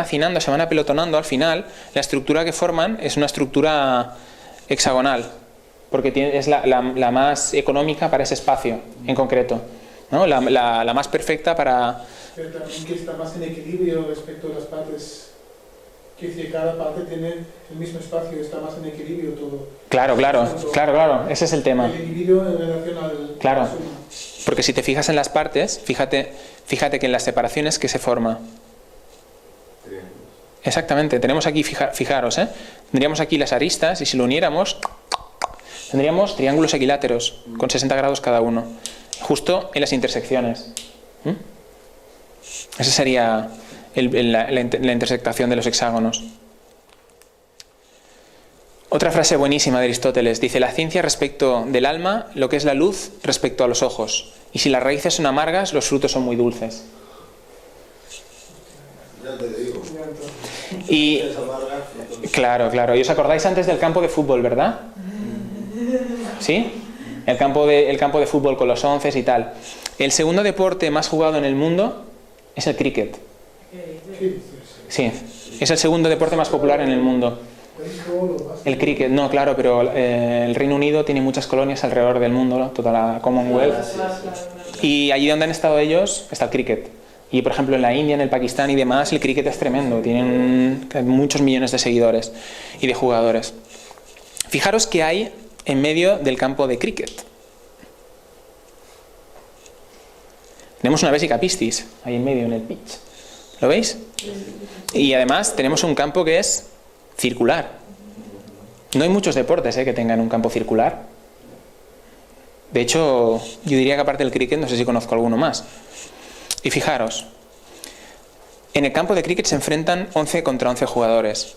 hacinando, se van apelotonando, al final la estructura que forman es una estructura hexagonal, porque es la más económica para ese espacio en concreto, ¿no? La más perfecta para... Pero también que está más en equilibrio respecto a las partes, que si cada parte tiene el mismo espacio, está más en equilibrio todo. Claro, ese es el tema. El equilibrio en relación al... Claro, porque si te fijas en las partes, fíjate que en las separaciones que se forma. Exactamente, tenemos aquí, fijaros, tendríamos aquí las aristas y si lo uniéramos, tendríamos triángulos equiláteros con 60 grados cada uno, justo en las intersecciones. Esa sería la intersectación de los hexágonos. Otra frase buenísima de Aristóteles, dice: la ciencia respecto del alma, lo que es la luz respecto a los ojos, y si las raíces son amargas, los frutos son muy dulces. Ya te digo. Y claro, ¿y os acordáis antes del campo de fútbol, verdad? ¿Sí? El campo de fútbol con los 11 y tal. El segundo deporte más jugado en el mundo es el cricket. Sí, es el segundo deporte más popular en el mundo. El cricket, no, claro, pero el Reino Unido tiene muchas colonias alrededor del mundo, ¿no? Toda la Commonwealth. Y allí donde han estado ellos está el cricket. Y por ejemplo en la India, en el Pakistán y demás, el cricket es tremendo. Tienen muchos millones de seguidores y de jugadores. Fijaros que hay en medio del campo de cricket. Tenemos una Vesica Piscis ahí en medio, en el pitch. ¿Lo veis? Y además tenemos un campo que es circular. No hay muchos deportes que tengan un campo circular. De hecho, yo diría que aparte del cricket, no sé si conozco alguno más. Y fijaros, en el campo de cricket se enfrentan 11 contra 11 jugadores.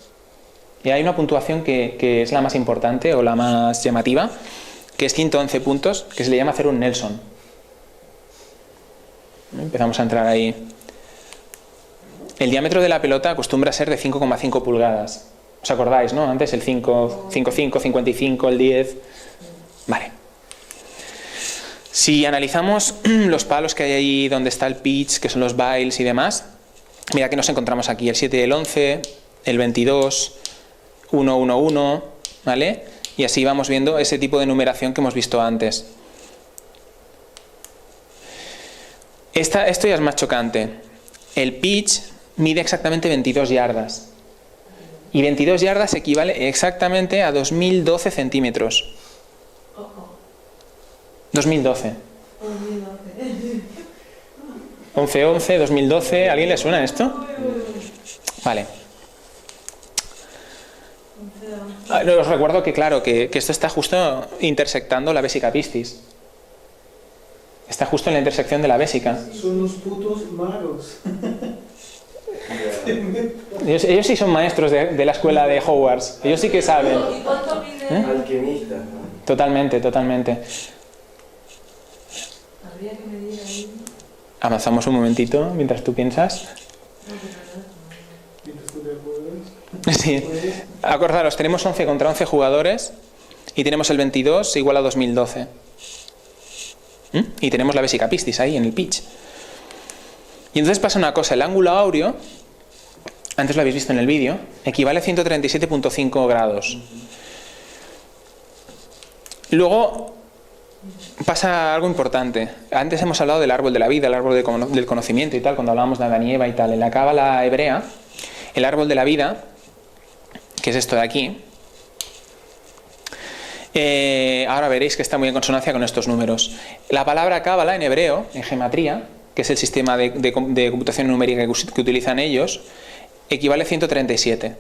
Y hay una puntuación que es la más importante o la más llamativa, que es 111 puntos, que se le llama hacer un Nelson. Empezamos a entrar ahí. El diámetro de la pelota acostumbra a ser de 5,5 pulgadas. ¿Os acordáis, no? Antes el 5, 5,5, 55, el 10... Vale. Si analizamos los palos que hay ahí donde está el pitch, que son los bails y demás, mira que nos encontramos aquí el 7 y el 11, el 22, 1, 1, 1, ¿vale? Y así vamos viendo ese tipo de numeración que hemos visto antes. Esto ya es más chocante. El pitch mide exactamente 22 yardas. Y 22 yardas equivale exactamente a 2012 centímetros. 2012. 11-11, 2012. ¿A alguien le suena esto? Vale. Os recuerdo que, claro, que esto está justo intersectando la Vesica Piscis. Está justo en la intersección de la Vesica. Son unos putos magos. Ellos sí son maestros de la escuela de Hogwarts. Ellos sí que saben. ¿Y cuánto mide? Alquimista. Totalmente. Habría que medir ahí. Avanzamos un momentito mientras tú piensas. Sí. Acordaros, tenemos 11 contra 11 jugadores y tenemos el 22 igual a 2012. Y tenemos la Vesica Piscis ahí en el pitch. Y entonces pasa una cosa, el ángulo áureo, antes lo habéis visto en el vídeo, equivale a 137,5 grados. Luego pasa algo importante. Antes hemos hablado del árbol de la vida, el árbol del conocimiento y tal, cuando hablábamos de Adán y Eva y tal. En la cábala hebrea, el árbol de la vida, que es esto de aquí, ahora veréis que está muy en consonancia con estos números. La palabra cábala en hebreo, en gematría, que es el sistema de computación numérica que utilizan ellos, equivale a 137.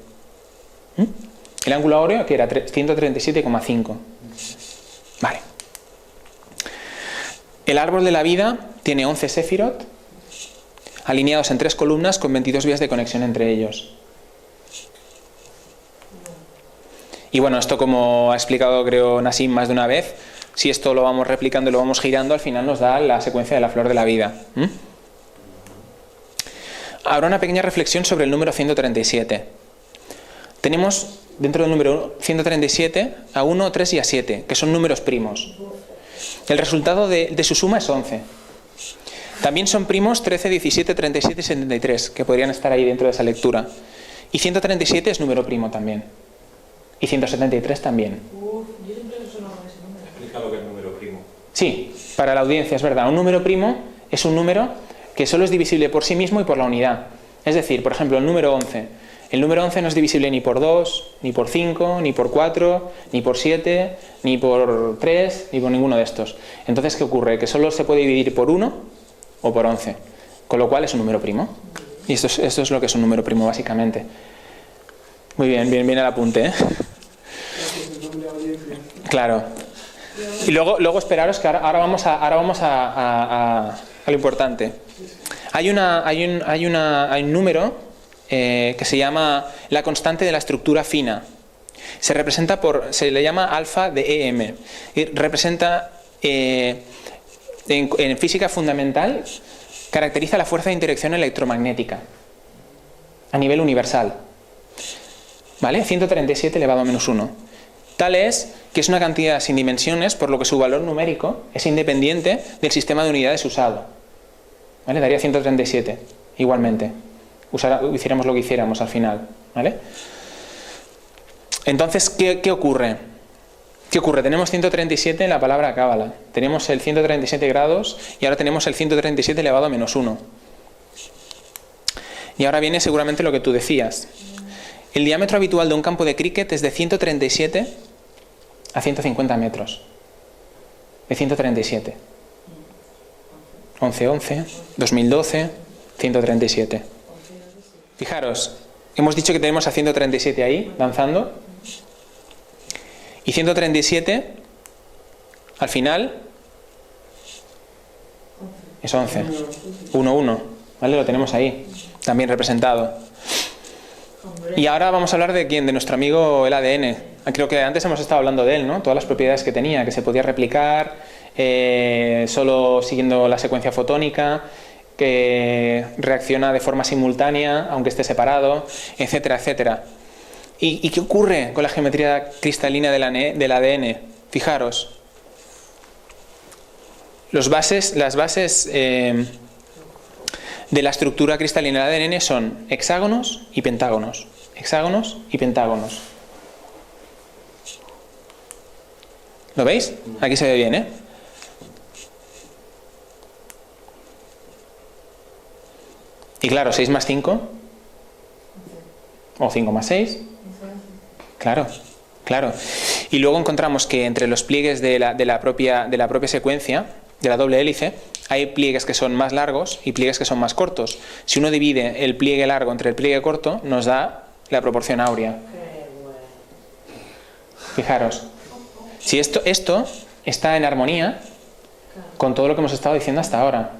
El ángulo áureo, que era 137,5. Vale. El árbol de la vida tiene 11 sefirot, alineados en 3 columnas con 22 vías de conexión entre ellos. Y bueno, esto, como ha explicado creo Nassim más de una vez, si esto lo vamos replicando y lo vamos girando, al final nos da la secuencia de la flor de la vida. Ahora una pequeña reflexión sobre el número 137. Tenemos dentro del número 137 a 1, 3 y a 7, que son números primos. El resultado de su suma es 11. También son primos 13, 17, 37 y 73, que podrían estar ahí dentro de esa lectura. Y 137 es número primo también. Y 173 también. Uf, yo siempre suelo con ese número. Explica lo que es número primo. Sí, para la audiencia es verdad. Un número primo es un número que solo es divisible por sí mismo y por la unidad. Es decir, por ejemplo, el número 11. El número 11 no es divisible ni por 2, ni por 5, ni por 4, ni por 7, ni por 3, ni por ninguno de estos. Entonces, ¿qué ocurre? Que solo se puede dividir por 1 o por 11. Con lo cual es un número primo. Y esto es lo que es un número primo, básicamente. Muy bien, bien el apunte, ¿eh? Claro. Y luego esperaros que ahora vamos a lo importante. Hay un número que se llama la constante de la estructura fina. Se le llama alfa de EM. Y representa, en física fundamental, caracteriza la fuerza de interacción electromagnética a nivel universal. ¿Vale? 137 elevado a menos 1. Tal es que es una cantidad sin dimensiones, por lo que su valor numérico es independiente del sistema de unidades usado. ¿Vale? Daría 137, igualmente. Hiciéramos lo que hiciéramos al final. ¿Vale? Entonces, ¿qué ocurre? ¿Qué ocurre? Tenemos 137 en la palabra cábala. Tenemos el 137 grados y ahora tenemos el 137 elevado a menos 1. Y ahora viene seguramente lo que tú decías. El diámetro habitual de un campo de cricket es de 137 a 150 metros. De 137. 11-11, 2012, 137. Fijaros, hemos dicho que tenemos a 137 ahí, danzando. Y 137, al final, es 11. 1-1, ¿vale? Lo tenemos ahí, también representado. Y ahora vamos a hablar de quién, de nuestro amigo el ADN. Creo que antes hemos estado hablando de él, ¿no? Todas las propiedades que tenía, que se podía replicar solo siguiendo la secuencia fotónica, que reacciona de forma simultánea, aunque esté separado, etcétera, etcétera. ¿Y qué ocurre con la geometría cristalina del ADN? Fijaros. Las bases de la estructura cristalina del ADN son hexágonos y pentágonos. Hexágonos y pentágonos. ¿Lo veis? Aquí se ve bien, ¿eh? Y claro, 6 más 5. O 5 más 6. Claro, claro. Y luego encontramos que entre los pliegues de la propia secuencia, de la doble hélice, hay pliegues que son más largos y pliegues que son más cortos. Si uno divide el pliegue largo entre el pliegue corto, nos da la proporción áurea. Fijaros. Si esto está en armonía con todo lo que hemos estado diciendo hasta ahora.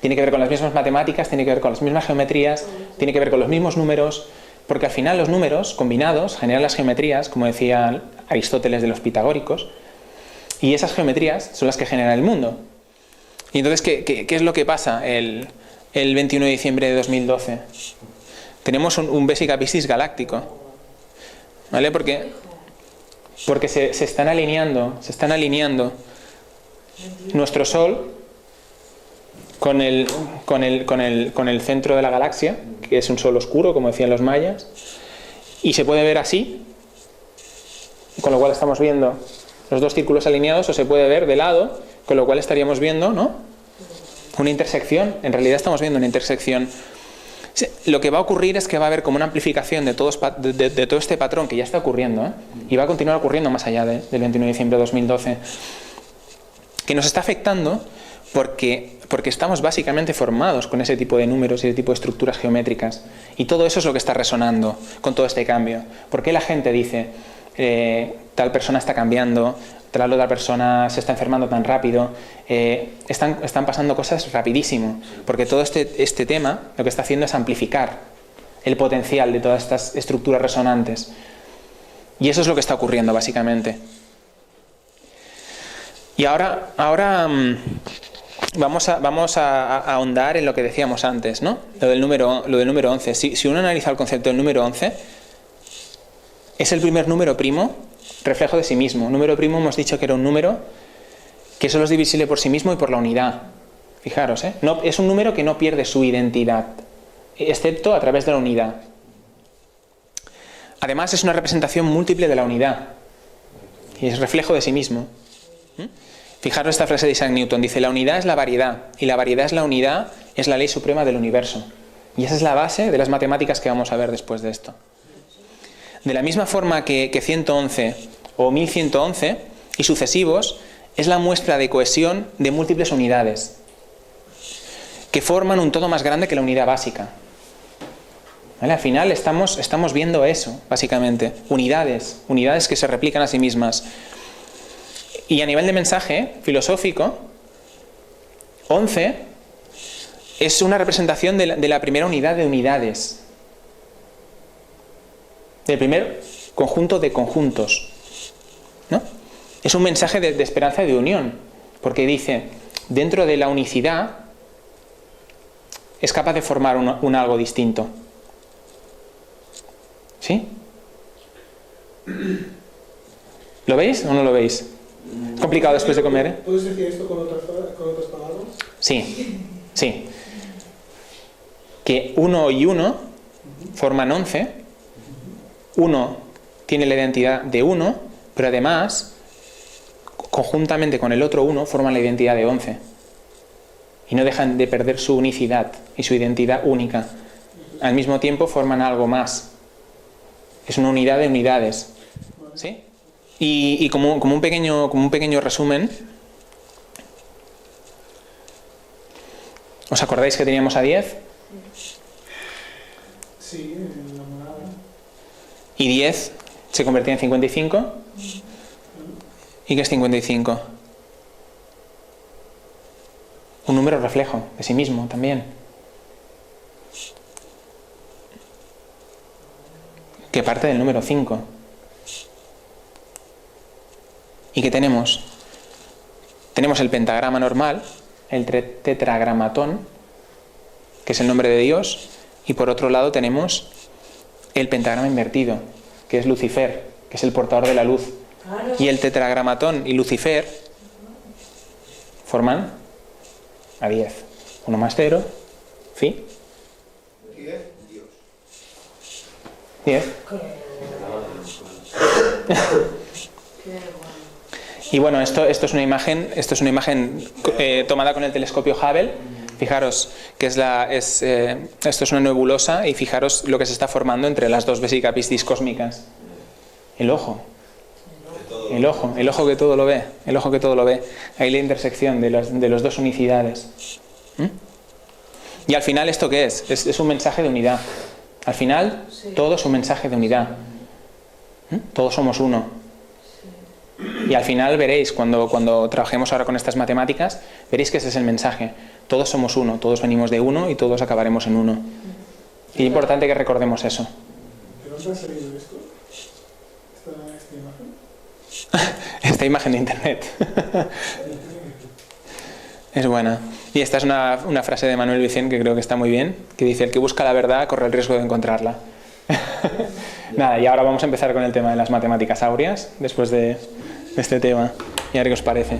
Tiene que ver con las mismas matemáticas, tiene que ver con las mismas geometrías, tiene que ver con los mismos números, porque al final los números combinados generan las geometrías, como decía Aristóteles de los pitagóricos, y esas geometrías son las que generan el mundo. Y entonces, ¿qué es lo que pasa el 21 de diciembre de 2012? Tenemos un Vesica Piscis galáctico, ¿vale? Porque se están alineando nuestro Sol con el centro de la galaxia, que es un Sol oscuro, como decían los mayas, y se puede ver así, con lo cual estamos viendo los dos círculos alineados, o se puede ver de lado, con lo cual estaríamos viendo, ¿no?, una intersección. En realidad estamos viendo una intersección. Lo que va a ocurrir es que va a haber como una amplificación de todo este patrón que ya está ocurriendo, ¿eh? Y va a continuar ocurriendo más allá del 21 de diciembre de 2012, que nos está afectando porque estamos básicamente formados con ese tipo de números y ese tipo de estructuras geométricas, y todo eso es lo que está resonando con todo este cambio. ¿Por qué la gente dice tal persona está cambiando, tal otra persona se está enfermando tan rápido? Están pasando cosas rapidísimo, porque todo este tema lo que está haciendo es amplificar el potencial de todas estas estructuras resonantes, y eso es lo que está ocurriendo básicamente. Y ahora vamos a ahondar en lo que decíamos antes, ¿no? Lo del número 11. Si uno analiza el concepto del número 11, es el primer número primo reflejo de sí mismo. Número primo hemos dicho que era un número que solo es divisible por sí mismo y por la unidad. Fijaros, no, es un número que no pierde su identidad, excepto a través de la unidad. Además, es una representación múltiple de la unidad y es reflejo de sí mismo. Fijaros esta frase de Isaac Newton, dice: la unidad es la variedad y la variedad es la unidad, es la ley suprema del universo. Y esa es la base de las matemáticas que vamos a ver después de esto. De la misma forma que 111 o 1111 y sucesivos es la muestra de cohesión de múltiples unidades que forman un todo más grande que la unidad básica. ¿Vale? Al final estamos viendo eso, básicamente. Unidades que se replican a sí mismas. Y a nivel de mensaje filosófico, 11 es una representación de la primera unidad de unidades. Del primer conjunto de conjuntos. ¿No? Es un mensaje de esperanza y de unión. Porque dice, dentro de la unicidad es capaz de formar un algo distinto. ¿Sí? ¿Lo veis o no lo veis? ¿Es complicado después de comer? ¿Puedes decir esto con otras palabras? Sí, sí. Que 1 y 1 forman 11. 1 tiene la identidad de 1, pero además, conjuntamente con el otro 1, forman la identidad de 11. Y no dejan de perder su unicidad y su identidad única. Al mismo tiempo forman algo más. Es una unidad de unidades. ¿Sí? Y como un pequeño resumen, ¿os acordáis que teníamos a 10? Sí, en la monada. Y 10 se convertía en 55. ¿Y qué es 55? Un número reflejo de sí mismo también. Que parte del número 5. ¿Y qué tenemos? Tenemos el pentagrama normal, el tetragramatón, que es el nombre de Dios, y por otro lado tenemos el pentagrama invertido, que es Lucifer, que es el portador de la luz. Y el tetragramatón y Lucifer forman a 10. 1 más 0, ¿sí? 10, Dios. 10. Y bueno, esto es una imagen tomada con el telescopio Hubble. Fijaros que esto es una nebulosa y fijaros lo que se está formando entre las dos vesicapistis cósmicas. El ojo que todo lo ve. Ahí la intersección de las dos unicidades. Y al final, ¿esto qué es? Es un mensaje de unidad. Al final, todo es un mensaje de unidad. Todos somos uno. Y al final veréis, cuando trabajemos ahora con estas matemáticas, veréis que ese es el mensaje. Todos somos uno, todos venimos de uno y todos acabaremos en uno. Y es importante que recordemos eso. ¿De dónde ha salido esto? ¿Esta imagen? Esta imagen de internet. Es buena. Y esta es una frase de Manuel Vicente que creo que está muy bien, que dice: el que busca la verdad corre el riesgo de encontrarla. Nada, y ahora vamos a empezar con el tema de las matemáticas áureas, después de este tema. Y a ver qué os parece.